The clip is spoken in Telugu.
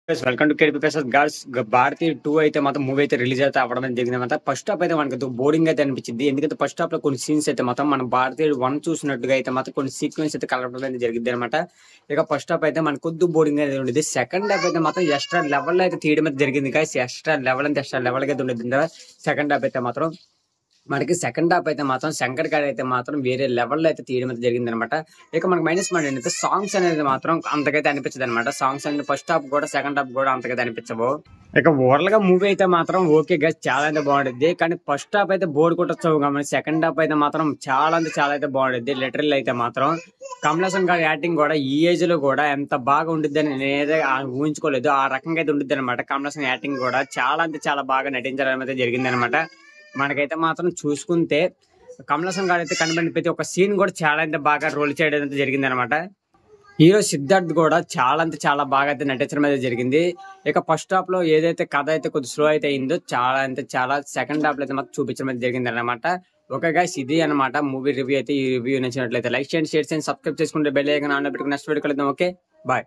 Welcome to KDP Prasad girls భారతీయ 2 అయితే మాత్రం మూవీ అయితే రిలీజ్ అయితే అవ్వడం జరిగింది అనమాట. ఫస్ట్ హాఫ్ అయితే మనకి బోరింగ్ అయితే అనిపించింది. ఎందుకంటే ఫస్ట్ హాఫ్ లో కొన్ని సీన్స్ అయితే మాత్రం మనం భారతీయ 1 చూసినట్టుగా అయితే మాత్రం కొన్ని సీక్వెన్స్ అయితే కలపడం అయితే జరిగింది అనమాట. ఇక ఫస్ట్ హాఫ్ అయితే మనకు కొద్ది బోరింగ్ అయితే ఉండేది. సెకండ్ హాఫ్ అయితే మాత్రం ఎక్స్ట్రా లెవెల్ అయితే తీయడం అయితే జరిగింది. ఎక్స్ట్రా లెవెల్ అంటే ఎక్స్ట్రా లెవెల్ అయితే ఉండేది. సెకండ్ హాఫ్ అయితే మాత్రం మనకి సెకండ్ హాఫ్ అయితే మాత్రం శంకర్ గారు అయితే మాత్రం వేరే లెవెల్లో అయితే తీయడం అయితే జరిగింది అనమాట. ఇక మనకి మైనస్ పాయింట్ ఏంటంటే సాంగ్స్ అనేది మాత్రం అంతకైతే అనిపించదు అనమాట. సాంగ్స్ అనేది ఫస్ట్ హాఫ్ కూడా సెకండ్ హాఫ్ కూడా అంతకైతే అనిపించవు. ఇక ఓవరాల్ గా మూవీ అయితే మాత్రం ఓకే గా చాలా అయితే బాగుంటుంది. కానీ ఫస్ట్ హాఫ్ అయితే బోర్డు కొట్టచ్చు. కానీ సెకండ్ హాఫ్ అయితే మాత్రం చాలా అంటే చాలా అయితే బాగుంటుంది. లిటరల్ అయితే మాత్రం కమల్ హాసన్ గారి యాక్టింగ్ కూడా ఈ ఏజ్ లో కూడా ఎంత బాగా ఉండిద్ది అని నేనైతే ఊహించుకోలేదు. ఆ రకంగా అయితే ఉండిద్ది అనమాట. కమల్ హాసన్ యాక్టింగ్ కూడా చాలా అంటే చాలా బాగా నటించడం అయితే జరిగింది అనమాట. మనకైతే మాత్రం చూసుకుంటే కమల్ హాసన్ గారు అయితే కనబడిన ప్రతి ఒక్క సీన్ కూడా చాలా అయితే బాగా రోల్ చేయడం అయితే జరిగింది అనమాట. హీరో సిద్ధార్థ్ కూడా చాలా అంటే చాలా బాగా అయితే నటించడం అయితే జరిగింది. ఇక ఫస్ట్ హాఫ్ లో ఏదైతే కథ అయితే కొద్ది స్లో అయితే అయిందో చాలా అంటే చాలా సెకండ్ హాఫ్ లో అయితే మాకు చూపించడం అయితే జరిగింది అనమాట. ఓకే గైస్, ఇది అనమాట మూవీ రివ్యూ అయితే. ఈ రివ్యూ నచ్చినట్లయితే లైక్ చేయండి, షేర్ చేయండి, సబ్స్క్రైబ్ చేసుకుంటే బెల్ ఐకాన్ ఆన్ లో పెట్టుకుని నెక్స్ట్ వీడియో కలుద్దాం. Okay bye.